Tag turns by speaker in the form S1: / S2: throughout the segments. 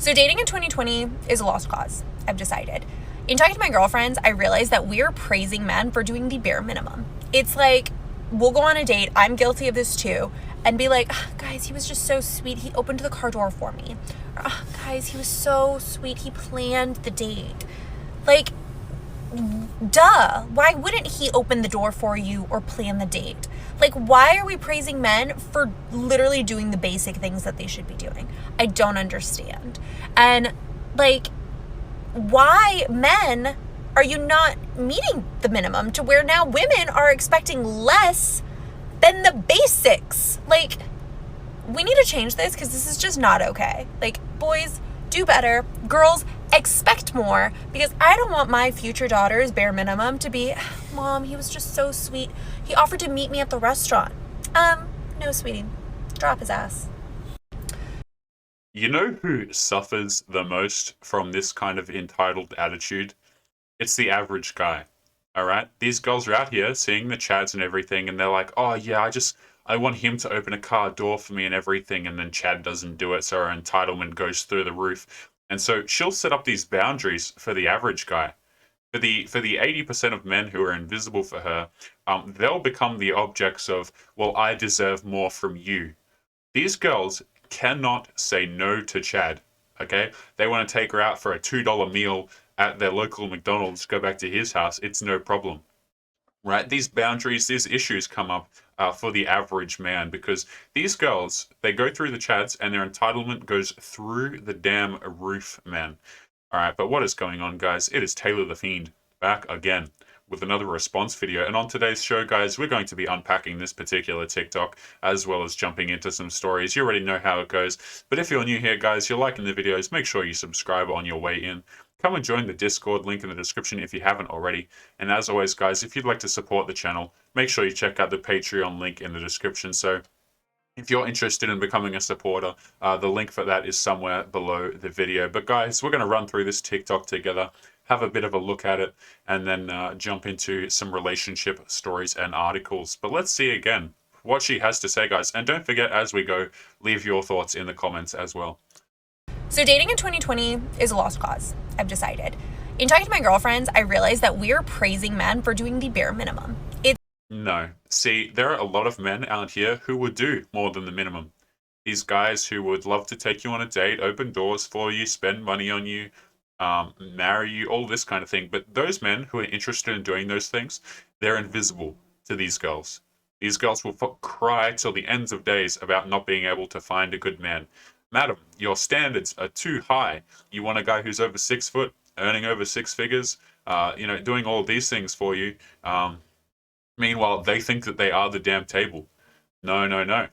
S1: So dating in 2020 is a lost cause, I've decided. In talking to my girlfriends, I realized that we're praising men for doing the bare minimum. It's like, we'll go on a date, I'm guilty of this too, and be like, guys, he was just so sweet, he opened the car door for me. Or, guys, he was so sweet, he planned the date. Like, duh, why wouldn't he open the door for you or plan the date? Like, why are we praising men for literally doing the basic things that they should be doing? I don't understand. And like, why, men, are you not meeting the minimum to where now women are expecting less than the basics? Like, we need to change this because this is just not okay. Like, boys, do better. Girls, expect more, because I don't want my future daughter's bare minimum to be, Mom, he was just so sweet. He offered to meet me at the restaurant. No, sweetie. Drop his ass.
S2: You know who suffers the most from this kind of entitled attitude? It's the average guy. All right? These girls are out here seeing the chads and everything, and they're like, oh, yeah, I want him to open a car door for me and everything, and then Chad doesn't do it, so her entitlement goes through the roof. And so she'll set up these boundaries for the average guy. For the 80% of men who are invisible for her, they'll become the objects of, well, I deserve more from you. These girls cannot say no to Chad. Okay, they want to take her out for a $2 meal at their local McDonald's, go back to his house. It's no problem, right? These boundaries, these issues come up for the average man because these girls, they go through the Chads and their entitlement goes through the damn roof, man. All right, but what is going on, guys? It is Taylor the Fiend back again with another response video. And on today's show, guys, we're going to be unpacking this particular TikTok as well as jumping into some stories. You already know how it goes. But if you're new here, guys, you're liking the videos, make sure you subscribe on your way in. Come and join the Discord, link in the description if you haven't already. And as always, guys, if you'd like to support the channel, make sure you check out the Patreon link in the description. So if you're interested in becoming a supporter, the link for that is somewhere below the video. But guys, we're going to run through this TikTok together, have a bit of a look at it, and then jump into some relationship stories and articles. But let's see again what she has to say, guys. And don't forget, as we go, leave your thoughts in the comments as well.
S1: So dating in 2020 is a lost cause, I've decided. In talking to my girlfriends, I realized that we're praising men for doing the bare minimum.
S2: No. See, there are a lot of men out here who would do more than the minimum. These guys who would love to take you on a date, open doors for you, spend money on you, marry you, all this kind of thing. But those men who are interested in doing those things, they're invisible to these girls. These girls will cry till the ends of days about not being able to find a good man. Madam, your standards are too high. You want a guy who's over 6 foot, earning over 6 figures, doing all these things for you. Meanwhile, they think that they are the damn table. No, no, no.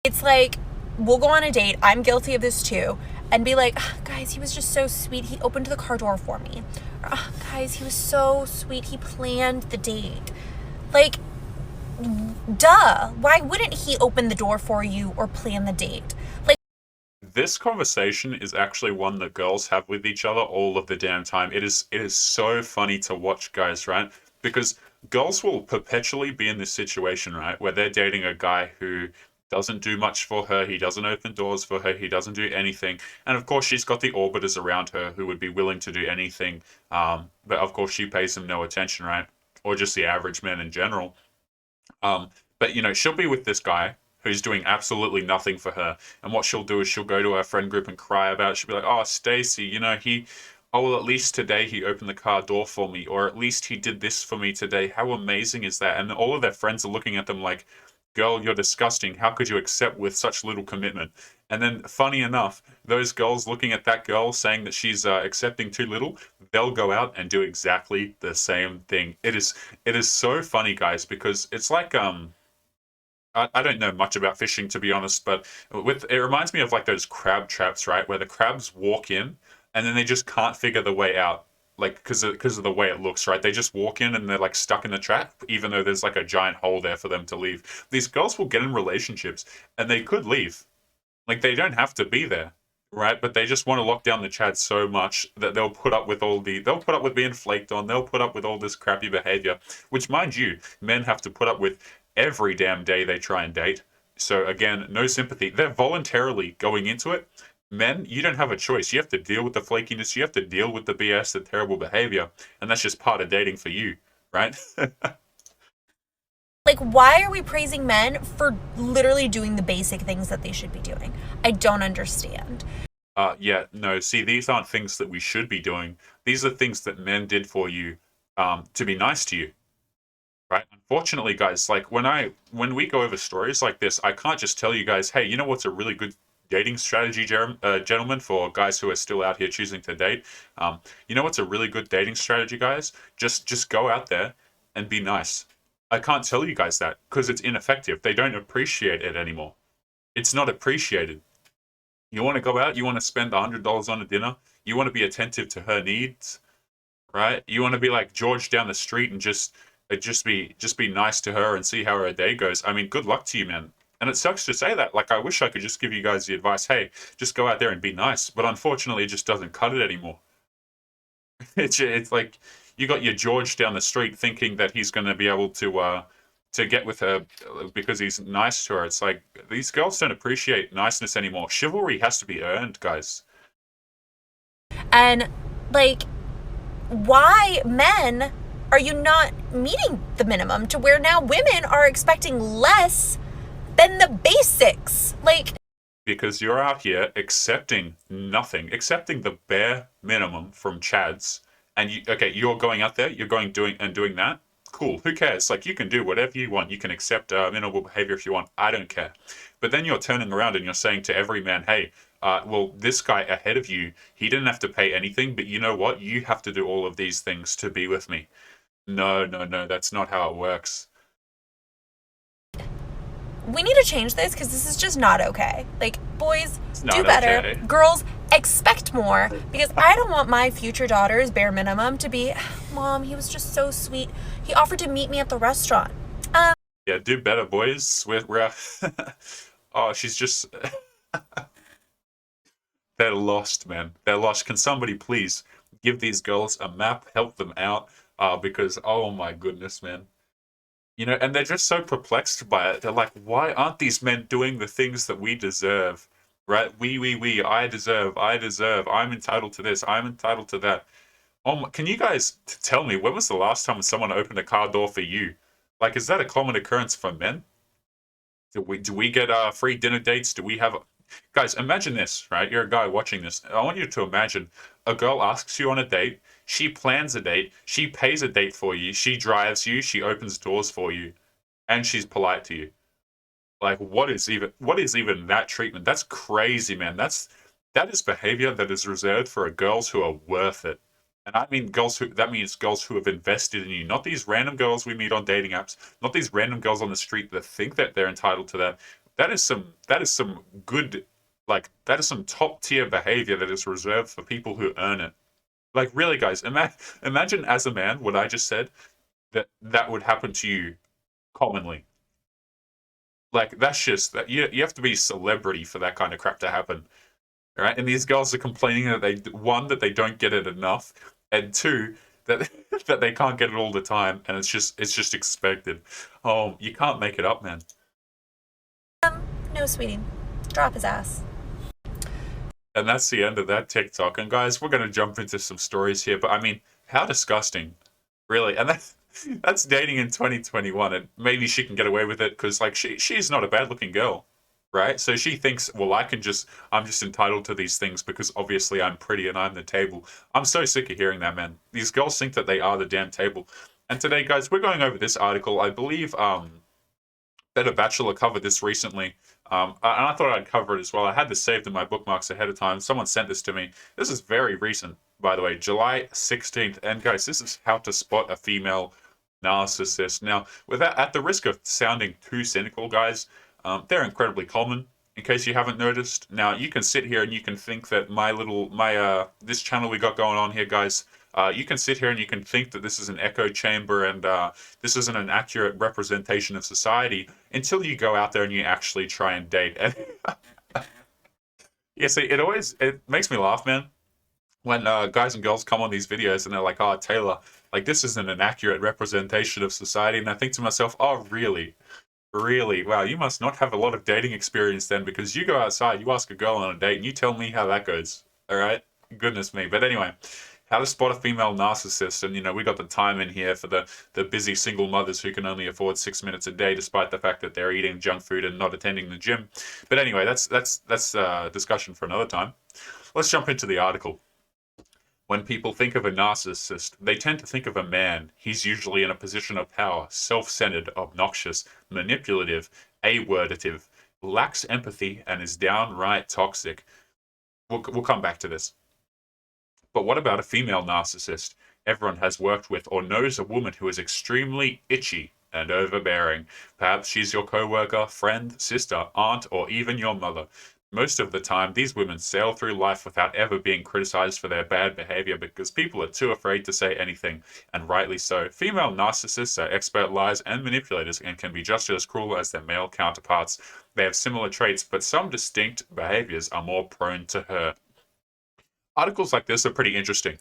S1: It's like, we'll go on a date, I'm guilty of this too, and be like, guys, he was just so sweet, he opened the car door for me. Or, guys, he was so sweet, he planned the date. Like, duh, why wouldn't he open the door for you or plan the date? Like,
S2: This conversation is actually one that girls have with each other all of the damn time. It is so funny to watch, guys, right? Because girls will perpetually be in this situation, right, where they're dating a guy who doesn't do much for her, he doesn't open doors for her, he doesn't do anything. And of course, she's got the orbiters around her who would be willing to do anything. But of course, she pays them no attention, right? Or just the average man in general. But she'll be with this guy who's doing absolutely nothing for her. And what she'll do is she'll go to her friend group and cry about it. She'll be like, oh, Stacy, well, at least today he opened the car door for me, or at least he did this for me today. How amazing is that? And all of their friends are looking at them like, girl, you're disgusting. How could you accept with such little commitment? And then, funny enough, those girls looking at that girl saying that she's accepting too little, they'll go out and do exactly the same thing. It is so funny, guys, because it's like I don't know much about fishing, to be honest, but it reminds me of like those crab traps, right, where the crabs walk in and then they just can't figure the way out, like because of the way it looks, right? They just walk in and they're like stuck in the trap, even though there's like a giant hole there for them to leave. These girls will get in relationships and they could leave, like they don't have to be there, right? But they just want to lock down the chat so much that they'll put up with they'll put up with being flaked on, they'll put up with all this crappy behavior, which, mind you, men have to put up with every damn day they try and date. So again, no sympathy. They're voluntarily going into it Men, you don't have a choice. You have to deal with the flakiness. You have to deal with the BS, the terrible behavior, and that's just part of dating for you, right?
S1: Like, why are we praising men for literally doing the basic things that they should be doing? I don't understand.
S2: Yeah, no, see, these aren't things that we should be doing. These are things that men did for you, to be nice to you, right? Unfortunately, guys, like when we go over stories like this, I can't just tell you guys, hey, you know what's a really good dating strategy, gentlemen, for guys who are still out here choosing to date. You know what's a really good dating strategy, guys? Just go out there and be nice. I can't tell you guys that because it's ineffective. They don't appreciate it anymore. It's not appreciated. You want to go out, you want to spend $100 on a dinner, you want to be attentive to her needs, right? You want to be like George down the street and just be nice to her and see how her day goes. I mean, good luck to you, man. And it sucks to say that. Like, I wish I could just give you guys the advice, hey, just go out there and be nice. But unfortunately, it just doesn't cut it anymore. It's like you got your George down the street thinking that he's going to be able to get with her because he's nice to her. It's like these girls don't appreciate niceness anymore. Chivalry has to be earned, guys.
S1: And, like, why, men, are you not meeting the minimum to where now women are expecting less than the basics? Like,
S2: Because you're out here accepting nothing, accepting the bare minimum from Chads, and you're going out there, you're doing that. Cool, who cares? Like, you can do whatever you want. You can accept minimal behavior if you want. I don't care. But then you're turning around and you're saying to every man, hey, well, this guy ahead of you, he didn't have to pay anything, but you know what? You have to do all of these things to be with me. No, no, no, that's not how it works.
S1: we need to change this because this is just not okay. Like, boys,
S2: It's
S1: do
S2: not
S1: better.
S2: okay.
S1: Girls, expect more because I don't want my future daughter's bare minimum to be, Mom, he was just so sweet. He offered to meet me at the restaurant.
S2: Yeah, do better, boys. We're oh, she's just they're lost, man. They're lost. Can somebody please give these girls a map, help them out? Because oh my goodness, man. You know, and they're just so perplexed by it. They're like, why aren't these men doing the things that we deserve? Right? We, I deserve, I'm entitled to this, I'm entitled to that. Oh, can you guys tell me when was the last time someone opened a car door for you? Like, is that a common occurrence for men? Do we get free dinner dates? Do we have guys? Imagine this, right? You're a guy watching this. I want you to imagine a girl asks you on a date. She plans a date. She pays a date for you. She drives you. She opens doors for you, and she's polite to you. Like, what is even that treatment? That's crazy, man. That is behavior that is reserved for girls who are worth it. And I mean that means girls who have invested in you, not these random girls we meet on dating apps, not these random girls on the street that think that they're entitled to that. That is some good, like, that is some top tier behavior that is reserved for people who earn it. Like, really, guys, imagine as a man what I just said, that would happen to you commonly. Like, that's just that you have to be a celebrity for that kind of crap to happen, right? And these girls are complaining that they don't get it enough, and two, that that they can't get it all the time, and it's just expected. Oh, you can't make it up, man.
S1: No, sweetie. Drop his ass.
S2: And that's the end of that TikTok. And guys, we're gonna jump into some stories here, but I mean, how disgusting, really. And that's dating in 2021, and maybe she can get away with it because like she's not a bad looking girl, right? So she thinks, well, I'm just entitled to these things because obviously I'm pretty and I'm the table. I'm so sick of hearing that, man. These girls think that they are the damn table. And today, guys, we're going over this article. I believe Better Bachelor covered this recently. And I thought I'd cover it as well. I had this saved in my bookmarks ahead of time. Someone sent this to me. This is very recent, by the way, July 16th. And guys, this is how to spot a female narcissist. Now, at the risk of sounding too cynical, guys, they're incredibly common. In case you haven't noticed, now you can sit here and you can think that this channel we got going on here, guys. You can sit here and you can think that this is an echo chamber and this isn't an accurate representation of society until you go out there and you actually try and date. And yeah, see, it makes me laugh, man, when guys and girls come on these videos and they're like, "Oh, Taylor, like this isn't an accurate representation of society," and I think to myself, "Oh, really? Really? Wow, you must not have a lot of dating experience then, because you go outside, you ask a girl on a date, and you tell me how that goes. All right? Goodness me. But anyway, how to spot a female narcissist. And, we got the time in here for the busy single mothers who can only afford 6 minutes a day, despite the fact that they're eating junk food and not attending the gym. But anyway, that's discussion for another time. Let's jump into the article. When people think of a narcissist, they tend to think of a man. He's usually in a position of power, self-centered, obnoxious, manipulative, awordative, lacks empathy, and is downright toxic. We'll come back to this. But what about a female narcissist? Everyone has worked with or knows a woman who is extremely itchy and overbearing. Perhaps she's your coworker, friend, sister, aunt, or even your mother. Most of the time, these women sail through life without ever being criticized for their bad behavior because people are too afraid to say anything, and rightly so. Female narcissists are expert liars and manipulators and can be just as cruel as their male counterparts. They have similar traits, but some distinct behaviors are more prone to hurt. Articles like this are pretty interesting,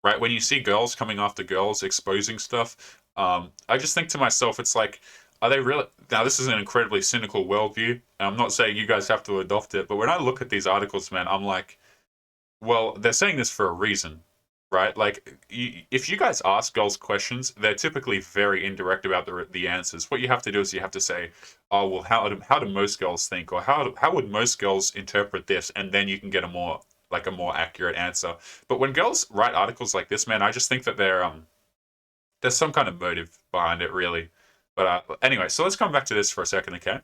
S2: right? When you see girls coming after girls, exposing stuff, I just think to myself, it's like, are they really? Now, this is an incredibly cynical worldview, and I'm not saying you guys have to adopt it, but when I look at these articles, man, I'm like, well, they're saying this for a reason, right? Like, if you guys ask girls questions, they're typically very indirect about the answers. What you have to do is you have to say, oh, well, how do most girls think, or how would most girls interpret this, and then you can get a more accurate answer. But when girls write articles like this, man, I just think that there's some kind of motive behind it, really. But anyway, so let's come back to this for a second, okay?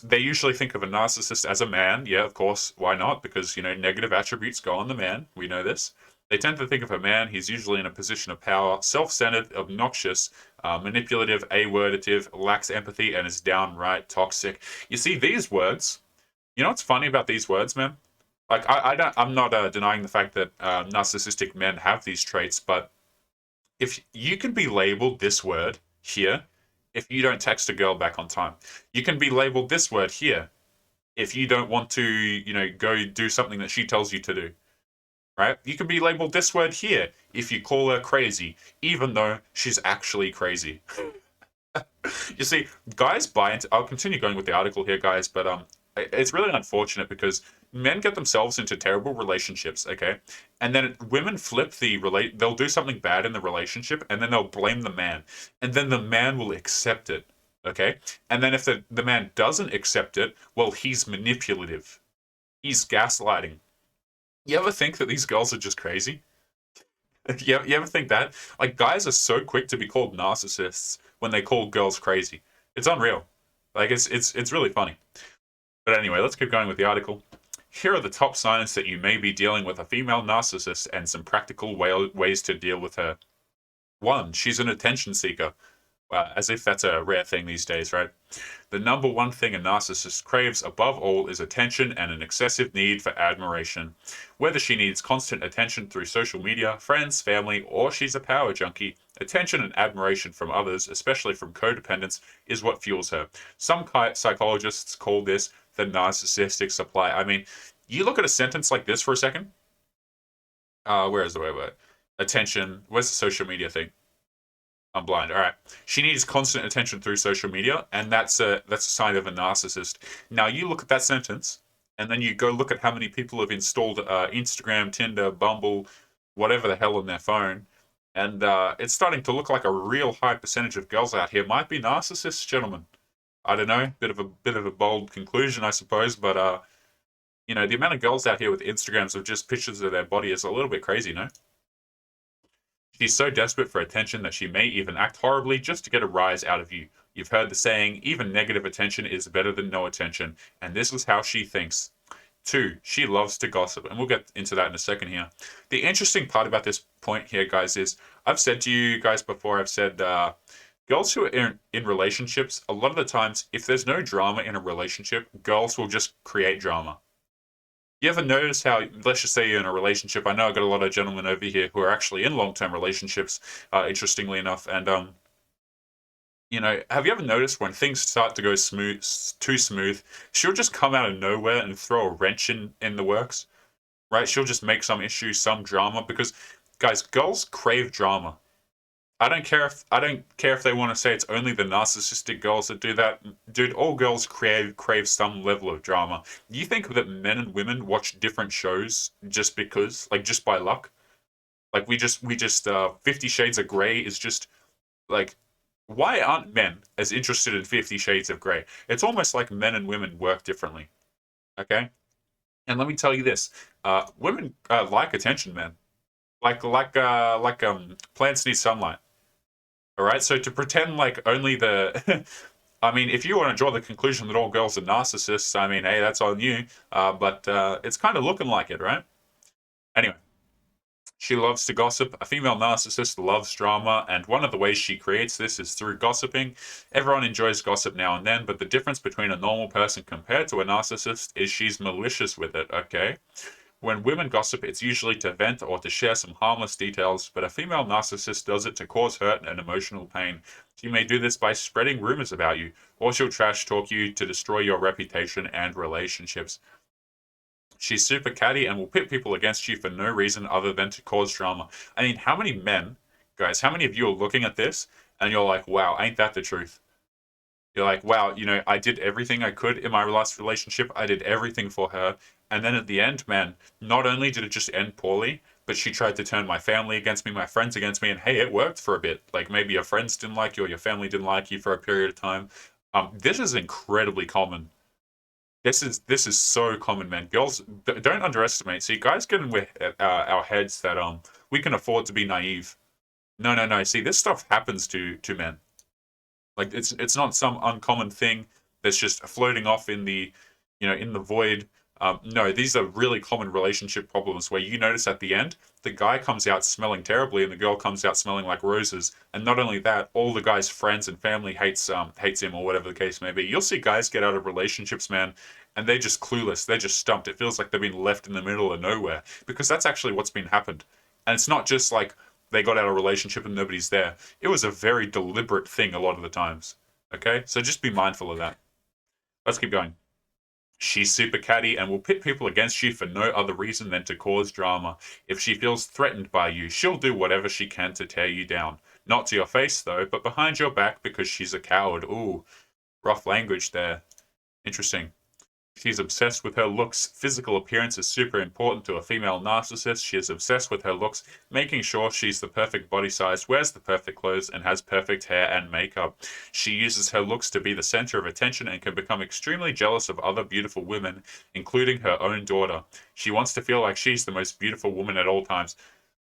S2: They usually think of a narcissist as a man. Yeah, of course. Why not? Because, negative attributes go on the man. We know this. They tend to think of a man. He's usually in a position of power, self-centered, obnoxious, manipulative, awordative, lacks empathy, and is downright toxic. You see, these words, you know what's funny about these words, man? Like, I'm not denying the fact that narcissistic men have these traits, but if you can be labeled this word here if you don't text a girl back on time. You can be labeled this word here if you don't want to, go do something that she tells you to do. Right? You can be labeled this word here if you call her crazy, even though she's actually crazy. You see, guys buy into. I'll continue going with the article here, guys, but it's really unfortunate because men get themselves into terrible relationships, okay? And then women flip they'll do something bad in the relationship and then they'll blame the man. And then the man will accept it, okay? And then if the man doesn't accept it, well, he's manipulative. He's gaslighting. You ever think that these girls are just crazy? You ever think that? Like, guys are so quick to be called narcissists when they call girls crazy. It's unreal. Like, it's really funny. But anyway, let's keep going with the article. Here are the top signs that you may be dealing with a female narcissist and some practical ways to deal with her. 1. She's an attention seeker. Wow, as if that's a rare thing these days, right? The number one thing a narcissist craves above all is attention and an excessive need for admiration. Whether she needs constant attention through social media, friends, family, or she's a power junkie, attention and admiration from others, especially from codependents, is what fuels her. Some psychologists call this the narcissistic supply. I mean, you look at a sentence like this for a second. Where is the word? Attention. Where's the social media thing? I'm blind. All right. She needs constant attention through social media, and that's a sign of a narcissist. Now you look at that sentence, and then you go look at how many people have installed Instagram, Tinder, Bumble, whatever the hell on their phone, and it's starting to look like a real high percentage of girls out here might be narcissists, gentlemen. I don't know, bit of a bold conclusion, I suppose, but the amount of girls out here with Instagrams of just pictures of their body is a little bit crazy, no? She's so desperate for attention that she may even act horribly just to get a rise out of you. You've heard the saying, even negative attention is better than no attention, and this is how she thinks. 2, she loves to gossip, and we'll get into that in a second here. The interesting part about this point here, guys, is I've said to you guys before, I've said girls who are in relationships, a lot of the times, if there's no drama in a relationship, girls will just create drama. You ever notice how, let's just say you're in a relationship, I know I've got a lot of gentlemen over here who are actually in long-term relationships, interestingly enough, and, have you ever noticed when things start to go too smooth, she'll just come out of nowhere and throw a wrench in the works, right? She'll just make some issue, some drama, because, guys, girls crave drama. I don't care if they want to say it's only the narcissistic girls that do that. Dude, all girls crave some level of drama. You think that men and women watch different shows just because, like just by luck? Like we just 50 Shades of Grey is just like, why aren't men as interested in 50 Shades of Grey? It's almost like men and women work differently. Okay? And let me tell you this. Women like attention, man. Like plants need sunlight. All right, so to pretend like only the, I mean, if you want to draw the conclusion that all girls are narcissists, I mean, hey, that's on you. But it's kind of looking like it, right? Anyway, she loves to gossip. A female narcissist loves drama, and one of the ways she creates this is through gossiping. Everyone enjoys gossip now and then, but the difference between a normal person compared to a narcissist is she's malicious with it, okay? When women gossip, it's usually to vent or to share some harmless details, but a female narcissist does it to cause hurt and emotional pain. She may do this by spreading rumors about you, or she'll trash talk you to destroy your reputation and relationships. She's super catty and will pit people against you for no reason other than to cause drama. I mean, how many men, guys, how many of you are looking at this and you're like, wow, ain't that the truth? You're like, wow, I did everything I could in my last relationship. I did everything for her. And then at the end, man, not only did it just end poorly, but she tried to turn my family against me, my friends against me. And hey, it worked for a bit. Like maybe your friends didn't like you or your family didn't like you for a period of time. This is incredibly common. This is so common, man. Girls, don't underestimate. See, guys get in with our heads that we can afford to be naive. No, no, no. See, this stuff happens to men. Like it's not some uncommon thing that's just floating off in the void. No, these are really common relationship problems where you notice at the end the guy comes out smelling terribly and the girl comes out smelling like roses. And not only that, all the guy's friends and family hates him or whatever the case may be. You'll see guys get out of relationships, man, and they're just clueless. They're just stumped. It feels like they've been left in the middle of nowhere because that's actually what's been happened. And it's not just like they got out of a relationship and nobody's there. It was a very deliberate thing a lot of the times. Okay? So just be mindful of that. Let's keep going. She's super catty and will pit people against you for no other reason than to cause drama. If she feels threatened by you, she'll do whatever she can to tear you down. Not to your face, though, but behind your back because she's a coward. Ooh, rough language there. Interesting. She's obsessed with her looks. Physical appearance is super important to a female narcissist. She is obsessed with her looks, making sure she's the perfect body size, wears the perfect clothes, and has perfect hair and makeup. She uses her looks to be the center of attention and can become extremely jealous of other beautiful women, including her own daughter. She wants to feel like she's the most beautiful woman at all times.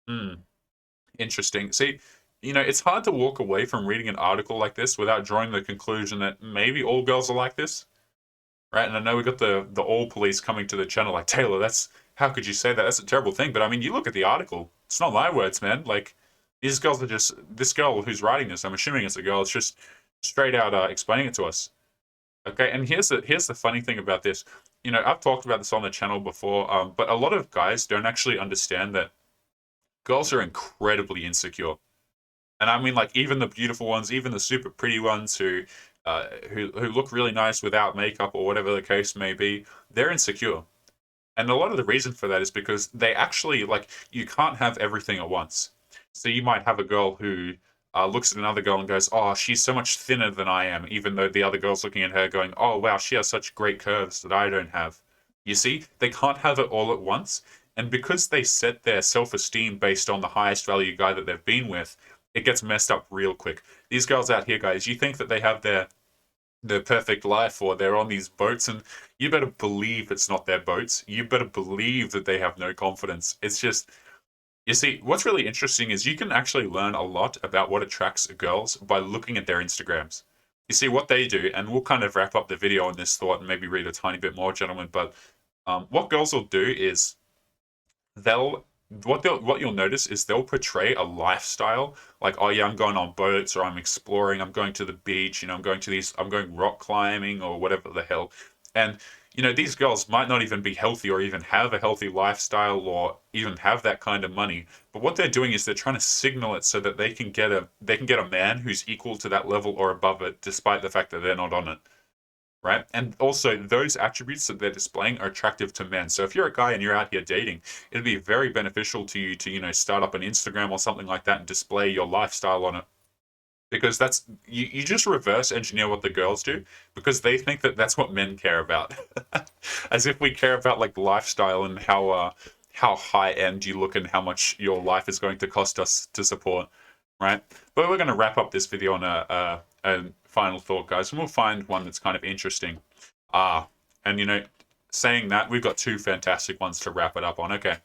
S2: Hmm, interesting. See, it's hard to walk away from reading an article like this without drawing the conclusion that maybe all girls are like this. Right, and I know we got the all police coming to the channel like, Taylor, that's, how could you say that? That's a terrible thing. But I mean, you look at the article. It's not my words, man. Like, these girls are just, this girl who's writing this, I'm assuming it's a girl, it's just straight out explaining it to us. Okay, and here's the funny thing about this. I've talked about this on the channel before, but a lot of guys don't actually understand that girls are incredibly insecure. And I mean, like, even the beautiful ones, even the super pretty ones who look really nice without makeup or whatever the case may be, they're insecure. And a lot of the reason for that is because they actually, like, you can't have everything at once. So you might have a girl who looks at another girl and goes, oh, she's so much thinner than I am, even though the other girl's looking at her going, oh, wow, she has such great curves that I don't have. You see, they can't have it all at once. And because they set their self-esteem based on the highest value guy that they've been with, it gets messed up real quick. These girls out here, guys, you think that they have their perfect life or they're on these boats, and you better believe it's not their boats. You better believe that they have no confidence. It's just, you see, what's really interesting is you can actually learn a lot about what attracts girls by looking at their Instagrams. You see what they do, and we'll kind of wrap up the video on this thought and maybe read a tiny bit more, gentlemen, but what girls will do is they'll what you'll notice is they'll portray a lifestyle like, oh yeah, I'm going on boats or I'm exploring, I'm going to the beach, I'm going rock climbing or whatever the hell. And these girls might not even be healthy or even have a healthy lifestyle or even have that kind of money. But what they're doing is they're trying to signal it so that they can get a man who's equal to that level or above it, despite the fact that they're not on it. right? And also those attributes that they're displaying are attractive to men. So if you're a guy and you're out here dating, it'd be very beneficial to you to, start up an Instagram or something like that and display your lifestyle on it. Because that's you just reverse engineer what the girls do because they think that that's what men care about. As if we care about like lifestyle and how high end you look and how much your life is going to cost us to support, right? But we're going to wrap up this video on a final thought, guys, and we'll find one that's kind of interesting. And saying that, we've got two fantastic ones to wrap it up on. Okay.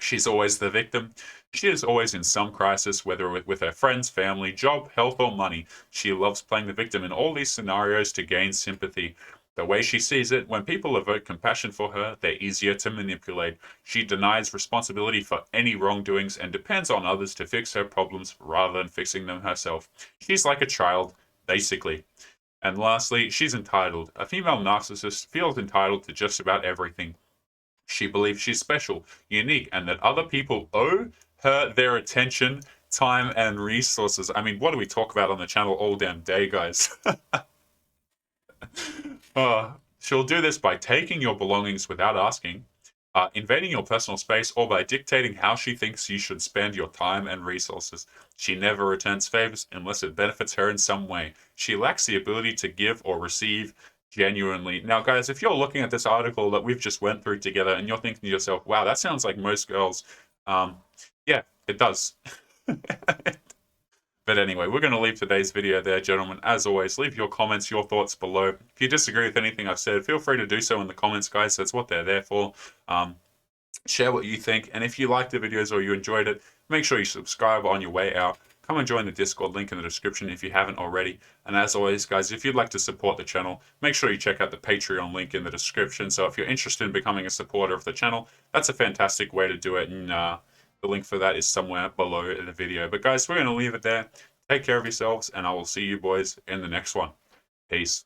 S2: She's always the victim. She is always in some crisis, whether with her friends, family, job, health, or money. She loves playing the victim in all these scenarios to gain sympathy. The way she sees it, when people evoke compassion for her, they're easier to manipulate. She denies responsibility for any wrongdoings and depends on others to fix her problems rather than fixing them herself. She's like a child, basically. And lastly, she's entitled. A female narcissist feels entitled to just about everything. She believes she's special, unique, and that other people owe her their attention, time, and resources. I mean, what do we talk about on the channel all damn day, guys? She'll do this by taking your belongings without asking, invading your personal space, or by dictating how she thinks you should spend your time and resources. She never returns favors unless it benefits her in some way. She lacks the ability to give or receive genuinely. Now, guys, if you're looking at this article that we've just went through together and you're thinking to yourself, wow, that sounds like most girls, yeah, it does. But anyway, we're going to leave today's video there, gentlemen. As always, leave your comments, your thoughts below. If you disagree with anything I've said, feel free to do so in the comments, guys. That's what they're there for. Share what you think. And if you liked the videos or you enjoyed it, make sure you subscribe on your way out. Come and join the Discord, link in the description if you haven't already. And as always, guys, if you'd like to support the channel, make sure you check out the Patreon link in the description. So if you're interested in becoming a supporter of the channel, that's a fantastic way to do it. And the link for that is somewhere below in the video. But guys, we're going to leave it there. Take care of yourselves, and I will see you boys in the next one. Peace.